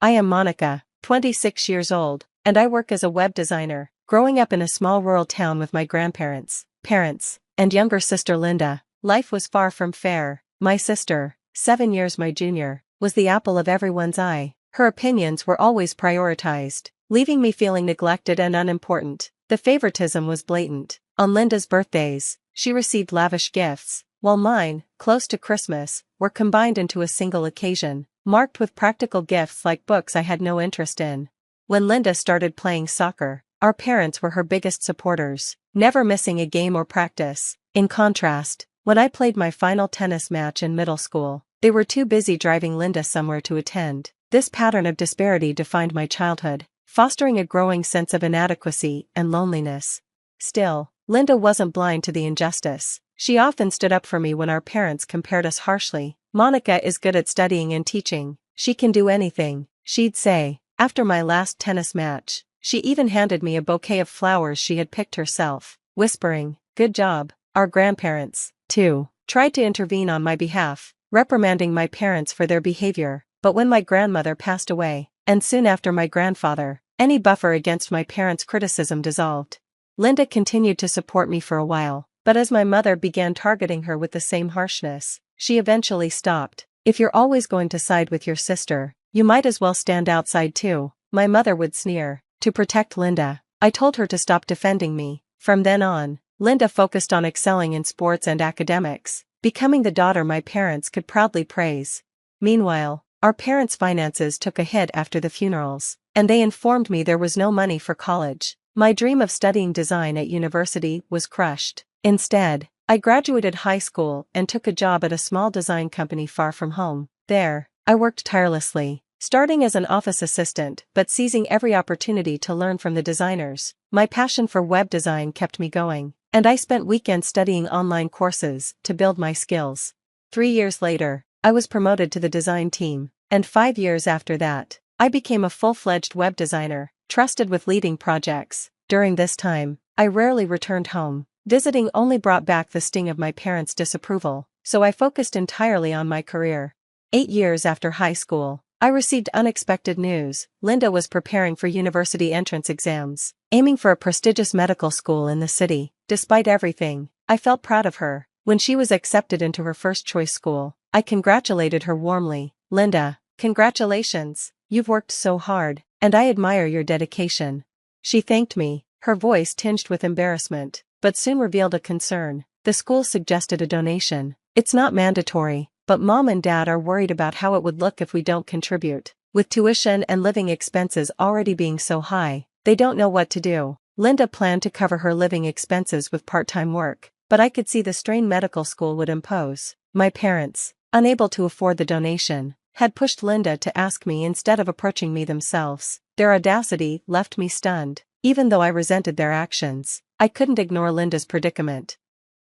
I am Monica, 26 years old, and I work as a web designer, growing up in a small rural town with my grandparents, parents, and younger sister Linda. Life was far from fair. My sister, 7 years my junior, was the apple of everyone's eye. Her opinions were always prioritized, leaving me feeling neglected and unimportant. The favoritism was blatant. On Linda's birthdays, she received lavish gifts, while mine, close to Christmas, were combined into a single occasion, marked with practical gifts like books I had no interest in. When Linda started playing soccer, our parents were her biggest supporters, never missing a game or practice. In contrast, when I played my final tennis match in middle school, they were too busy driving Linda somewhere to attend. This pattern of disparity defined my childhood, fostering a growing sense of inadequacy and loneliness. Still, Linda wasn't blind to the injustice. She often stood up for me when our parents compared us harshly. "Monica is good at studying and teaching. She can do anything," she'd say. After my last tennis match, she even handed me a bouquet of flowers she had picked herself, whispering, "Good job." Our grandparents, too, tried to intervene on my behalf, reprimanding my parents for their behavior. But when my grandmother passed away, and soon after my grandfather, any buffer against my parents' criticism dissolved. Linda continued to support me for a while, but as my mother began targeting her with the same harshness, she eventually stopped. "If you're always going to side with your sister, you might as well stand outside too," my mother would sneer. To protect Linda, I told her to stop defending me. From then on, Linda focused on excelling in sports and academics, becoming the daughter my parents could proudly praise. Meanwhile, our parents' finances took a hit after the funerals, and they informed me there was no money for college. My dream of studying design at university was crushed. Instead, I graduated high school and took a job at a small design company far from home. There, I worked tirelessly, starting as an office assistant but seizing every opportunity to learn from the designers. My passion for web design kept me going, and I spent weekends studying online courses to build my skills. 3 years later, I was promoted to the design team, and 5 years after that, I became a full-fledged web designer, trusted with leading projects. During this time, I rarely returned home. Visiting only brought back the sting of my parents' disapproval, so I focused entirely on my career. 8 years after high school, I received unexpected news. Linda was preparing for university entrance exams, aiming for a prestigious medical school in the city. Despite everything, I felt proud of her. When she was accepted into her first-choice school, I congratulated her warmly. "Linda, congratulations, you've worked so hard, and I admire your dedication." She thanked me, her voice tinged with embarrassment, but soon revealed a concern. The school suggested a donation. "It's not mandatory, but Mom and Dad are worried about how it would look if we don't contribute. With tuition and living expenses already being so high, they don't know what to do." Linda planned to cover her living expenses with part-time work, but I could see the strain medical school would impose. My parents, unable to afford the donation, had pushed Linda to ask me instead of approaching me themselves. Their audacity left me stunned. Even though I resented their actions, I couldn't ignore Linda's predicament.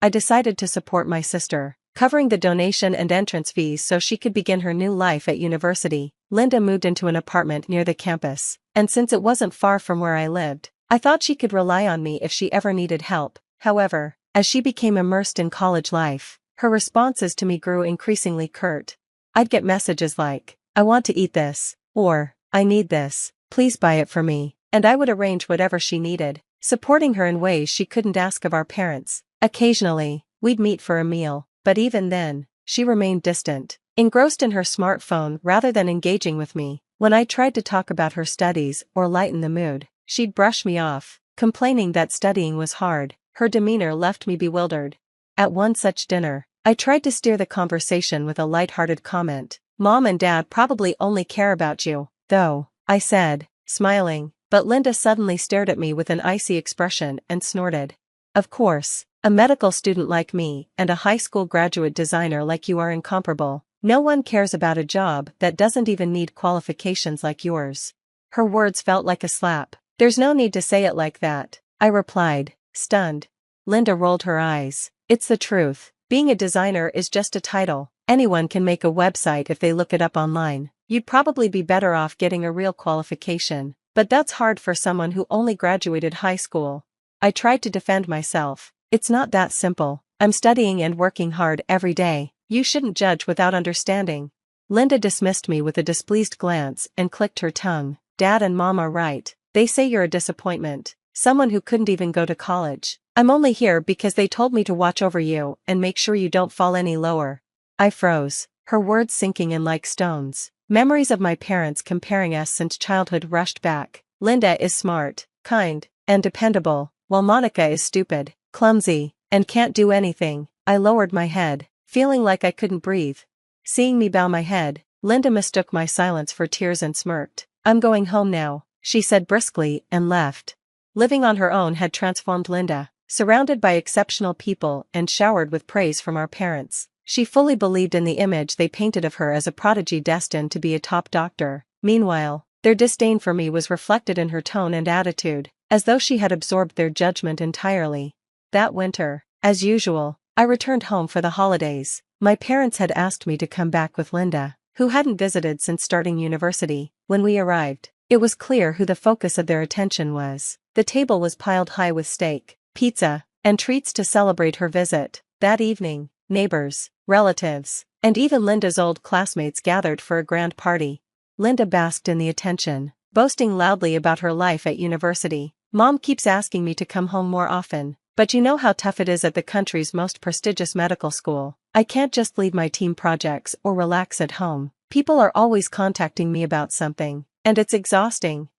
I decided to support my sister, covering the donation and entrance fees so she could begin her new life at university. Linda moved into an apartment near the campus, and since it wasn't far from where I lived, I thought she could rely on me if she ever needed help. However, as she became immersed in college life, her responses to me grew increasingly curt. I'd get messages like, "I want to eat this," or, "I need this, please buy it for me," and I would arrange whatever she needed, supporting her in ways she couldn't ask of our parents. Occasionally, we'd meet for a meal, but even then, she remained distant, engrossed in her smartphone rather than engaging with me. When I tried to talk about her studies or lighten the mood, she'd brush me off, complaining that studying was hard. Her demeanor left me bewildered. At one such dinner, I tried to steer the conversation with a light-hearted comment. "Mom and Dad probably only care about you, though," I said, smiling. But Linda suddenly stared at me with an icy expression and snorted. "Of course, a medical student like me and a high school graduate designer like you are incomparable. No one cares about a job that doesn't even need qualifications like yours." Her words felt like a slap. "There's no need to say it like that," I replied, stunned. Linda rolled her eyes. "It's the truth. Being a designer is just a title. Anyone can make a website if they look it up online. You'd probably be better off getting a real qualification. But that's hard for someone who only graduated high school." I tried to defend myself. "It's not that simple. I'm studying and working hard every day. You shouldn't judge without understanding." Linda dismissed me with a displeased glance and clicked her tongue. Dad and Mom are right. They say you're a disappointment. Someone who couldn't even go to college. I'm only here because they told me to watch over you and make sure you don't fall any lower. I froze, her words sinking in like stones. Memories of my parents comparing us since childhood rushed back. Linda is smart, kind, and dependable, while Monica is stupid, clumsy, and can't do anything. I lowered my head, feeling like I couldn't breathe. Seeing me bow my head, Linda mistook my silence for tears and smirked. I'm going home now, she said briskly and left. Living on her own had transformed Linda. Surrounded by exceptional people and showered with praise from our parents, she fully believed in the image they painted of her as a prodigy destined to be a top doctor. Meanwhile, their disdain for me was reflected in her tone and attitude, as though she had absorbed their judgment entirely. That winter, as usual, I returned home for the holidays. My parents had asked me to come back with Linda, who hadn't visited since starting university. When we arrived, it was clear who the focus of their attention was. The table was piled high with steak, pizza, and treats to celebrate her visit. That evening, neighbors, relatives, and even Linda's old classmates gathered for a grand party. Linda basked in the attention, boasting loudly about her life at university. Mom keeps asking me to come home more often, but you know how tough it is at the country's most prestigious medical school. I can't just leave my team projects or relax at home. People are always contacting me about something, and it's exhausting.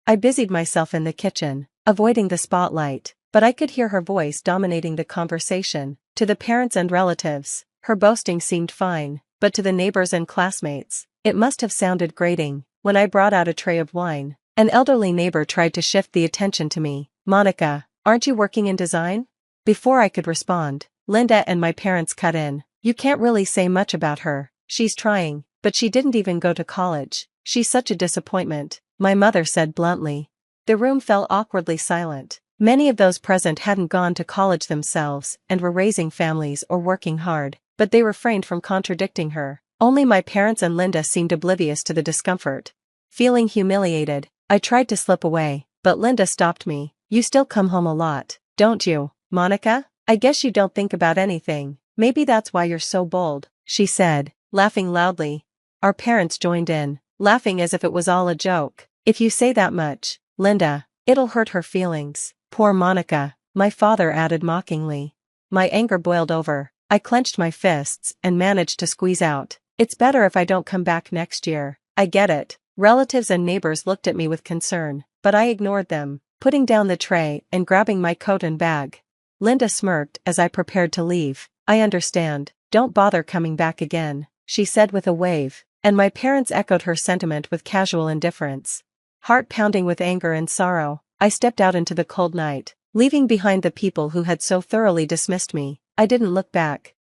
I busied myself in the kitchen, avoiding the spotlight, but I could hear her voice dominating the conversation. To the parents and relatives, her boasting seemed fine, but to the neighbors and classmates, it must have sounded grating. When I brought out a tray of wine, an elderly neighbor tried to shift the attention to me. Monica, aren't you working in design? Before I could respond, Linda and my parents cut in. You can't really say much about her. She's trying, but she didn't even go to college. She's such a disappointment, my mother said bluntly. The room fell awkwardly silent. Many of those present hadn't gone to college themselves and were raising families or working hard, but they refrained from contradicting her. Only my parents and Linda seemed oblivious to the discomfort. Feeling humiliated, I tried to slip away, but Linda stopped me. You still come home a lot, don't you, Monica? I guess you don't think about anything. Maybe that's why you're so bold, she said, laughing loudly. Our parents joined in, laughing as if it was all a joke. If you say that much, Linda, it'll hurt her feelings. Poor Monica, my father added mockingly. My anger boiled over. I clenched my fists and managed to squeeze out. It's better if I don't come back next year. I get it. Relatives and neighbors looked at me with concern, but I ignored them, putting down the tray and grabbing my coat and bag. Linda smirked as I prepared to leave. I understand. Don't bother coming back again, she said with a wave, and my parents echoed her sentiment with casual indifference. Heart pounding with anger and sorrow, I stepped out into the cold night, leaving behind the people who had so thoroughly dismissed me. I didn't look back.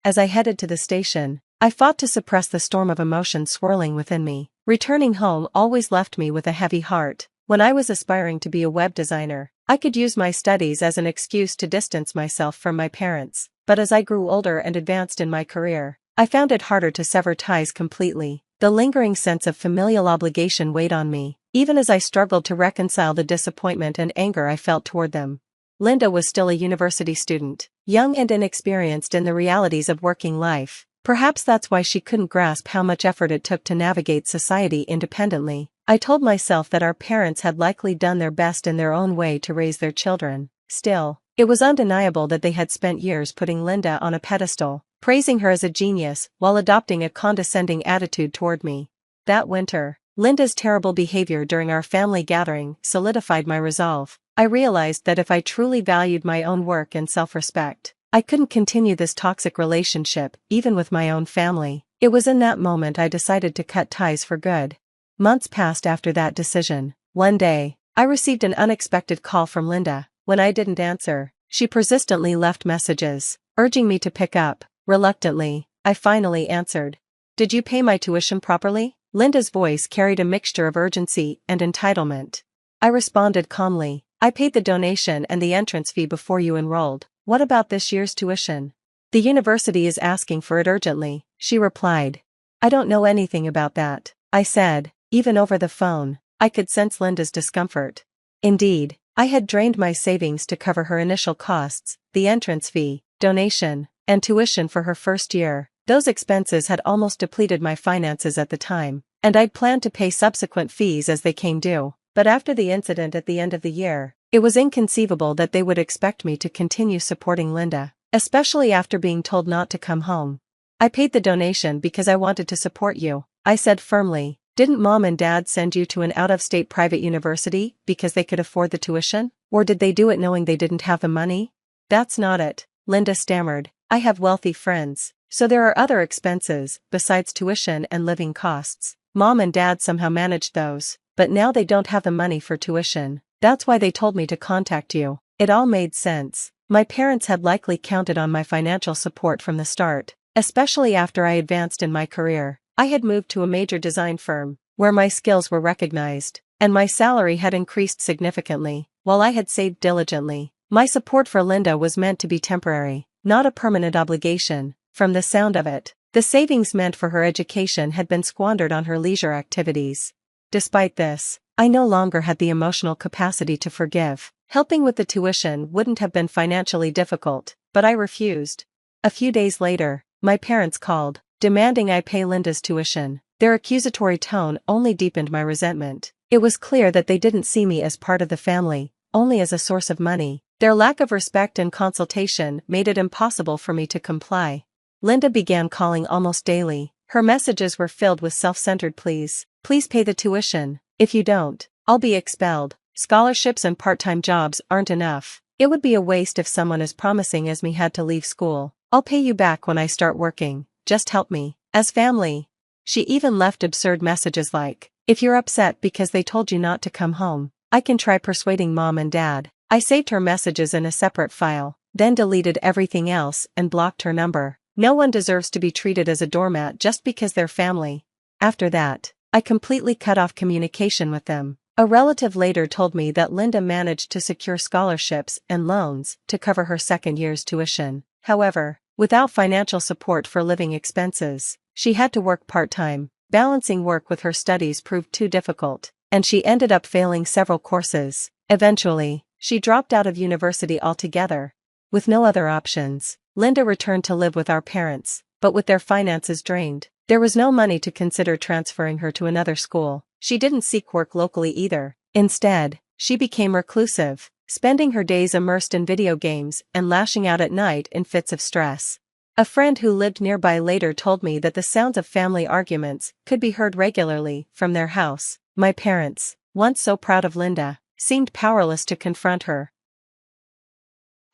As I headed to the station, I fought to suppress the storm of emotion swirling within me. Returning home always left me with a heavy heart. When I was aspiring to be a web designer, I could use my studies as an excuse to distance myself from my parents. But as I grew older and advanced in my career, I found it harder to sever ties completely. The lingering sense of familial obligation weighed on me, even as I struggled to reconcile the disappointment and anger I felt toward them. Linda was still a university student, young and inexperienced in the realities of working life. Perhaps that's why she couldn't grasp how much effort it took to navigate society independently. I told myself that our parents had likely done their best in their own way to raise their children. Still, it was undeniable that they had spent years putting Linda on a pedestal, praising her as a genius while adopting a condescending attitude toward me. That winter, Linda's terrible behavior during our family gathering solidified my resolve. I realized that if I truly valued my own work and self-respect, I couldn't continue this toxic relationship, even with my own family. It was in that moment I decided to cut ties for good. Months passed after that decision. One day, I received an unexpected call from Linda. When I didn't answer, she persistently left messages, urging me to pick up. Reluctantly, I finally answered. Did you pay my tuition properly? Linda's voice carried a mixture of urgency and entitlement. I responded calmly. I paid the donation and the entrance fee before you enrolled. What about this year's tuition? The university is asking for it urgently, she replied. I don't know anything about that, I said. Even over the phone, I could sense Linda's discomfort. Indeed, I had drained my savings to cover her initial costs, the entrance fee, donation, and tuition for her first year. Those expenses had almost depleted my finances at the time, and I'd planned to pay subsequent fees as they came due. But after the incident at the end of the year, it was inconceivable that they would expect me to continue supporting Linda, especially after being told not to come home. I paid the donation because I wanted to support you, I said firmly. Didn't mom and dad send you to an out-of-state private university because they could afford the tuition? Or did they do it knowing they didn't have the money? That's not it, Linda stammered. I have wealthy friends, so there are other expenses besides tuition and living costs. Mom and dad somehow managed those, but now they don't have the money for tuition. That's why they told me to contact you. It all made sense. My parents had likely counted on my financial support from the start, especially after I advanced in my career. I had moved to a major design firm, where my skills were recognized, and my salary had increased significantly, while I had saved diligently. My support for Linda was meant to be temporary, not a permanent obligation. From the sound of it, the savings meant for her education had been squandered on her leisure activities. Despite this, I no longer had the emotional capacity to forgive. Helping with the tuition wouldn't have been financially difficult, but I refused. A few days later, my parents called, demanding I pay Linda's tuition. Their accusatory tone only deepened my resentment. It was clear that they didn't see me as part of the family, only as a source of money. Their lack of respect and consultation made it impossible for me to comply. Linda began calling almost daily. Her messages were filled with self-centered pleas. Please pay the tuition. If you don't, I'll be expelled. Scholarships and part-time jobs aren't enough. It would be a waste if someone as promising as me had to leave school. I'll pay you back when I start working. Just help me. As family. She even left absurd messages like, if you're upset because they told you not to come home, I can try persuading mom and dad. I saved her messages in a separate file, then deleted everything else and blocked her number. No one deserves to be treated as a doormat just because they're family. After that, I completely cut off communication with them. A relative later told me that Linda managed to secure scholarships and loans to cover her second year's tuition. However, without financial support for living expenses, she had to work part-time. Balancing work with her studies proved too difficult, and she ended up failing several courses. Eventually, she dropped out of university altogether. With no other options, Linda returned to live with our parents, but with their finances drained, there was no money to consider transferring her to another school. She didn't seek work locally either. Instead, she became reclusive, spending her days immersed in video games and lashing out at night in fits of stress. A friend who lived nearby later told me that the sounds of family arguments could be heard regularly from their house. My parents, once so proud of Linda, seemed powerless to confront her.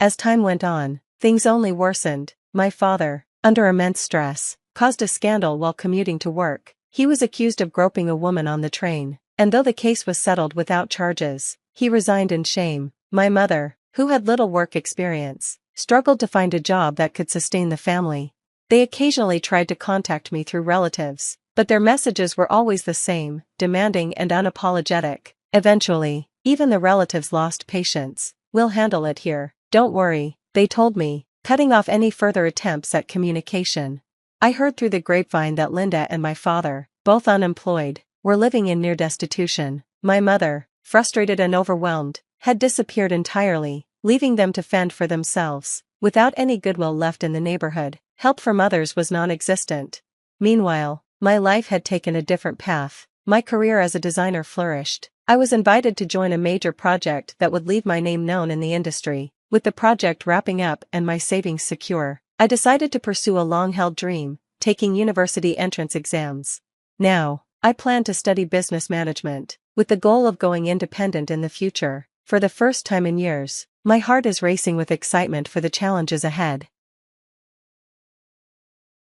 As time went on, things only worsened. My father, under immense stress, caused a scandal while commuting to work. He was accused of groping a woman on the train, and though the case was settled without charges, he resigned in shame. My mother, who had little work experience, struggled to find a job that could sustain the family. They occasionally tried to contact me through relatives, but their messages were always the same, demanding and unapologetic. Eventually, even the relatives lost patience. We'll handle it here. Don't worry, they told me, cutting off any further attempts at communication. I heard through the grapevine that Linda and my father, both unemployed, were living in near destitution. My mother, frustrated and overwhelmed, had disappeared entirely, leaving them to fend for themselves. Without any goodwill left in the neighborhood, help from others was non-existent. Meanwhile, my life had taken a different path. My career as a designer flourished. I was invited to join a major project that would leave my name known in the industry. With the project wrapping up and my savings secure, I decided to pursue a long-held dream, taking university entrance exams. Now, I plan to study business management, with the goal of going independent in the future. For the first time in years, my heart is racing with excitement for the challenges ahead.